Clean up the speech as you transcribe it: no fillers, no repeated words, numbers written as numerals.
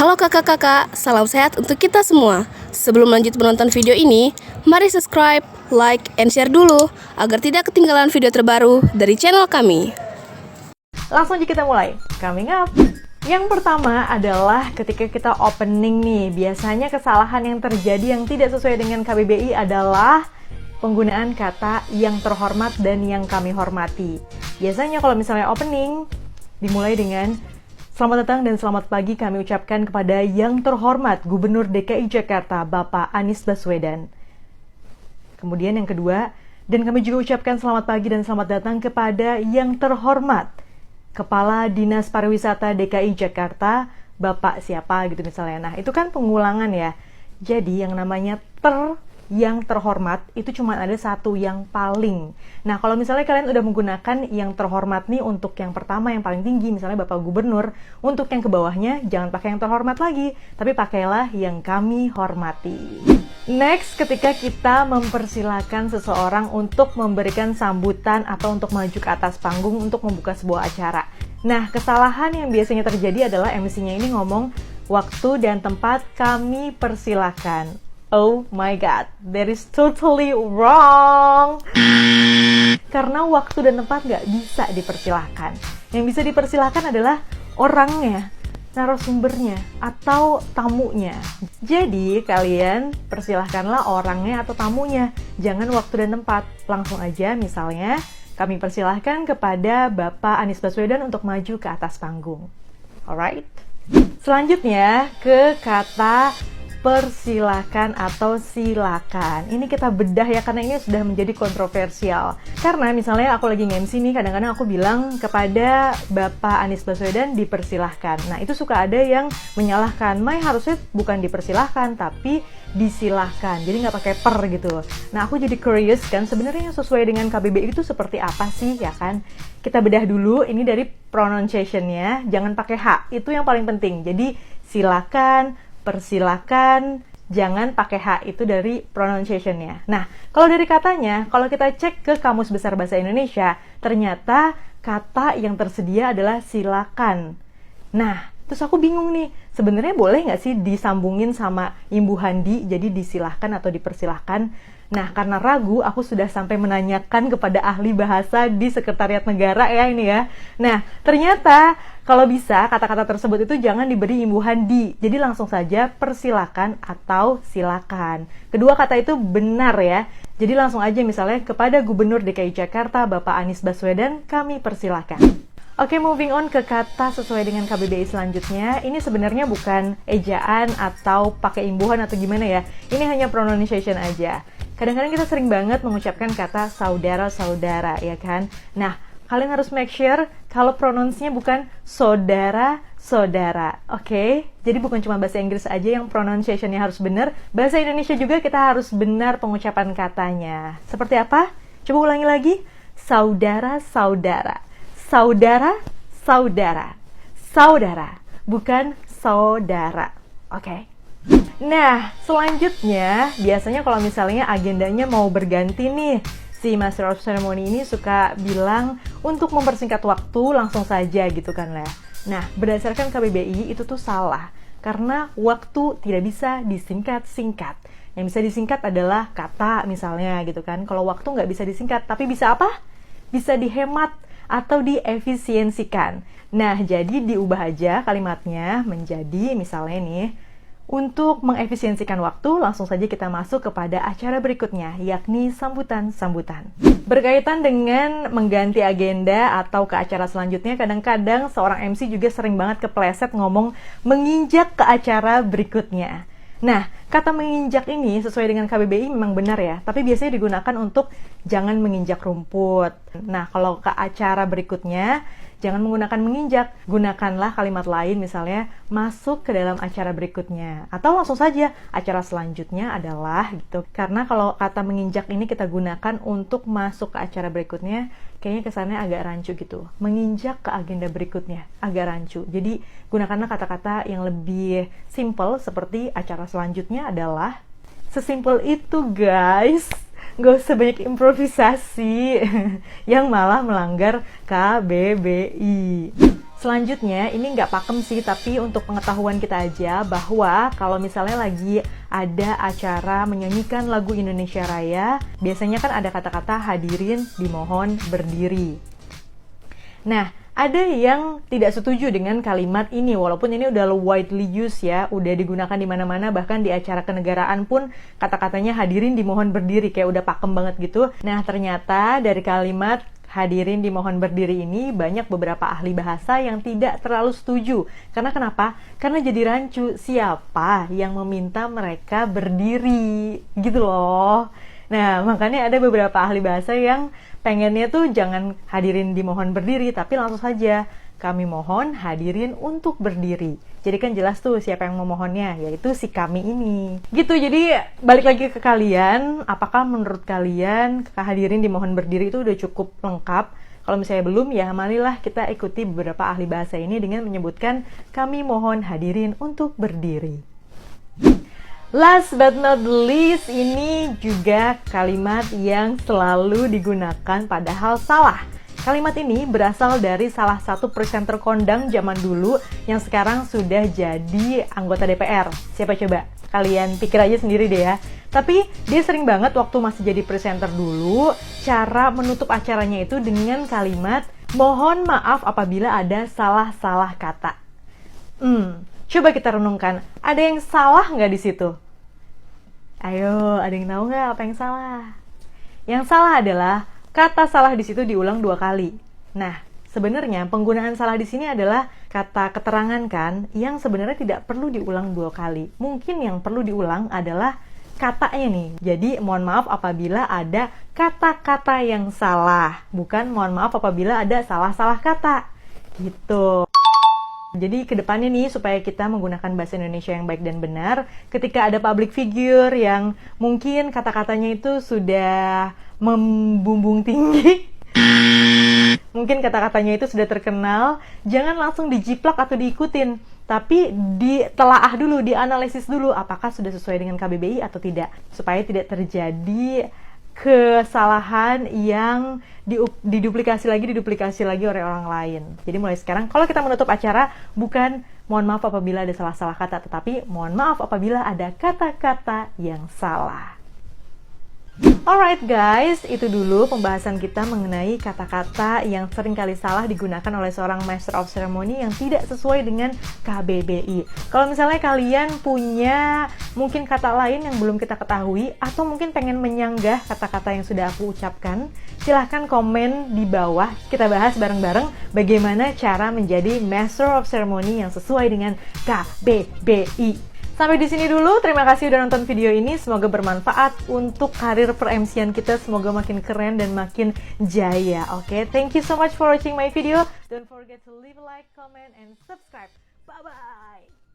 Halo kakak-kakak, salam sehat untuk kita semua. Sebelum lanjut menonton video ini, mari subscribe, like, and share dulu agar tidak ketinggalan video terbaru dari channel kami. Langsung aja kita mulai. Coming up. Yang pertama adalah ketika kita opening nih, biasanya kesalahan yang terjadi yang tidak sesuai dengan KBBI adalah penggunaan kata yang terhormat dan yang kami hormati. Biasanya kalau misalnya opening, dimulai dengan selamat datang dan selamat pagi kami ucapkan kepada yang terhormat Gubernur DKI Jakarta, Bapak Anies Baswedan. Kemudian yang kedua, dan kami juga ucapkan selamat pagi dan selamat datang kepada yang terhormat Kepala Dinas Pariwisata DKI Jakarta, Bapak siapa gitu misalnya. Nah, itu kan pengulangan ya. Jadi yang namanya yang terhormat itu cuma ada satu yang paling. Nah, kalau misalnya kalian udah menggunakan yang terhormat nih untuk yang pertama yang paling tinggi, misalnya Bapak Gubernur, untuk yang ke bawahnya jangan pakai yang terhormat lagi, tapi pakailah yang kami hormati. Next, ketika kita mempersilahkan seseorang untuk memberikan sambutan atau untuk maju ke atas panggung untuk membuka sebuah acara. Nah, kesalahan yang biasanya terjadi adalah MC-nya ini ngomong waktu dan tempat kami persilahkan. Oh my god, that is totally wrong. Karena waktu dan tempat nggak bisa dipersilahkan. Yang bisa dipersilahkan adalah orangnya, narasumbernya, atau tamunya. Jadi kalian persilahkanlah orangnya atau tamunya. Jangan waktu dan tempat. Langsung aja misalnya, kami persilahkan kepada Bapak Anies Baswedan untuk maju ke atas panggung. Alright? Selanjutnya ke kata persilahkan atau silakan. Ini kita bedah ya, karena ini sudah menjadi kontroversial. Karena misalnya aku lagi nge-MC nih, kadang-kadang aku bilang kepada Bapak Anies Baswedan dipersilahkan. Nah, itu suka ada yang menyalahkan. Mai, harusnya bukan dipersilahkan, tapi disilahkan. Jadi nggak pakai per gitu. Nah, aku jadi curious kan, sebenarnya yang sesuai dengan KBBI itu seperti apa sih, ya kan? Kita bedah dulu, ini dari pronunciation-nya. Jangan pakai H, itu yang paling penting. Jadi, silakan, persilakan, jangan pakai H, itu dari pronunciation-nya. Nah, kalau dari katanya, kalau kita cek ke Kamus Besar Bahasa Indonesia, ternyata kata yang tersedia adalah silakan. Nah, terus aku bingung nih, sebenarnya boleh nggak sih disambungin sama imbu handi, jadi disilahkan atau dipersilahkan? Nah, karena ragu, aku sudah sampai menanyakan kepada ahli bahasa di Sekretariat Negara ya ini ya. Nah, ternyata kalau bisa kata-kata tersebut itu jangan diberi imbu handi. Jadi langsung saja persilakan atau silakan. Kedua kata itu benar ya. Jadi langsung aja misalnya kepada Gubernur DKI Jakarta Bapak Anies Baswedan kami persilakan. Oke, moving on ke kata sesuai dengan KBBI selanjutnya. Ini sebenarnya bukan ejaan atau pakai imbuhan atau gimana ya. Ini hanya pronunciation aja. Kadang-kadang kita sering banget mengucapkan kata saudara-saudara, ya kan? Nah, kalian harus make sure kalau pronunciasinya bukan saudara-saudara, oke? Jadi bukan cuma bahasa Inggris aja yang pronunciation-nya harus benar, bahasa Indonesia juga kita harus benar pengucapan katanya. Seperti apa? Coba ulangi lagi. Saudara-saudara. Saudara-saudara. Saudara, bukan saudara, oke? Nah, selanjutnya, biasanya kalau misalnya agendanya mau berganti nih, si Master of Ceremony ini suka bilang untuk mempersingkat waktu langsung saja gitu kan lah. Nah, berdasarkan KBBI itu tuh salah, karena waktu tidak bisa disingkat-singkat. Yang bisa disingkat adalah kata misalnya gitu kan. Kalau waktu nggak bisa disingkat, tapi bisa apa? Bisa dihemat atau diefisiensikan. Nah, jadi diubah aja kalimatnya menjadi misalnya nih, untuk mengefisiensikan waktu, langsung saja kita masuk kepada acara berikutnya, yakni sambutan-sambutan. Berkaitan dengan mengganti agenda atau ke acara selanjutnya, kadang-kadang seorang MC juga sering banget kepleset ngomong menginjak ke acara berikutnya. Nah, kata menginjak ini sesuai dengan KBBI memang benar ya, tapi biasanya digunakan untuk jangan menginjak rumput. Nah, kalau ke acara berikutnya, jangan menggunakan menginjak, gunakanlah kalimat lain misalnya masuk ke dalam acara berikutnya. Atau langsung saja, acara selanjutnya adalah gitu. Karena kalau kata menginjak ini kita gunakan untuk masuk ke acara berikutnya, kayaknya kesannya agak rancu gitu. Menginjak ke agenda berikutnya, agak rancu. Jadi gunakanlah kata-kata yang lebih simple seperti acara selanjutnya adalah. Sesimpel itu guys. Gak usah banyak improvisasi yang malah melanggar KBBI. Selanjutnya, ini nggak pakem sih, tapi untuk pengetahuan kita aja bahwa kalau misalnya lagi ada acara menyanyikan lagu Indonesia Raya, biasanya kan ada kata-kata hadirin dimohon berdiri. Nah, ada yang tidak setuju dengan kalimat ini, walaupun ini udah widely used ya, udah digunakan di mana-mana, bahkan di acara kenegaraan pun kata-katanya hadirin dimohon berdiri, kayak udah pakem banget gitu. Nah, ternyata dari kalimat hadirin dimohon berdiri ini banyak beberapa ahli bahasa yang tidak terlalu setuju. Karena kenapa? Karena jadi rancu, siapa yang meminta mereka berdiri gitu loh. Nah, makanya ada beberapa ahli bahasa yang pengennya tuh jangan hadirin dimohon berdiri, tapi langsung saja kami mohon hadirin untuk berdiri. Jadi kan jelas tuh siapa yang memohonnya, yaitu si kami ini. Gitu, jadi balik lagi ke kalian, apakah menurut kalian hadirin dimohon berdiri itu udah cukup lengkap? Kalau misalnya belum, ya marilah kita ikuti beberapa ahli bahasa ini dengan menyebutkan kami mohon hadirin untuk berdiri. Last but not least, ini juga kalimat yang selalu digunakan padahal salah. Kalimat ini berasal dari salah satu presenter kondang zaman dulu yang sekarang sudah jadi anggota DPR. Siapa coba? Kalian pikir aja sendiri deh ya. Tapi dia sering banget waktu masih jadi presenter dulu, cara menutup acaranya itu dengan kalimat mohon maaf apabila ada salah-salah kata. Coba kita renungkan, ada yang salah nggak di situ? Ayo, ada yang tahu nggak apa yang salah? Yang salah adalah kata salah di situ diulang 2 kali. Nah, sebenarnya penggunaan salah di sini adalah kata keterangan kan, yang sebenarnya tidak perlu diulang 2 kali. Mungkin yang perlu diulang adalah katanya nih. Jadi, mohon maaf apabila ada kata-kata yang salah. Bukan mohon maaf apabila ada salah-salah kata. Gitu. Jadi kedepannya nih, supaya kita menggunakan bahasa Indonesia yang baik dan benar, ketika ada public figure yang mungkin kata-katanya itu sudah membumbung tinggi, mungkin kata-katanya itu sudah terkenal, jangan langsung dijiplak atau diikutin, tapi ditelaah dulu, dianalisis dulu apakah sudah sesuai dengan KBBI atau tidak, supaya tidak terjadi kesalahan yang diduplikasi lagi oleh orang lain. Jadi mulai sekarang kalau kita menutup acara, bukan mohon maaf apabila ada salah-salah kata, tetapi mohon maaf apabila ada kata-kata yang salah. Alright guys, itu dulu pembahasan kita mengenai kata-kata yang sering kali salah digunakan oleh seorang Master of Ceremony yang tidak sesuai dengan KBBI. Kalau misalnya kalian punya mungkin kata lain yang belum kita ketahui, atau mungkin pengen menyanggah kata-kata yang sudah aku ucapkan, silahkan komen di bawah, kita bahas bareng-bareng bagaimana cara menjadi Master of Ceremony yang sesuai dengan KBBI. Sampai di sini dulu, terima kasih udah nonton video ini, semoga bermanfaat untuk karir per-MC-an kita, semoga makin keren dan makin jaya, oke? Thank you so much for watching my video, don't forget to leave a like, comment, and subscribe, bye-bye!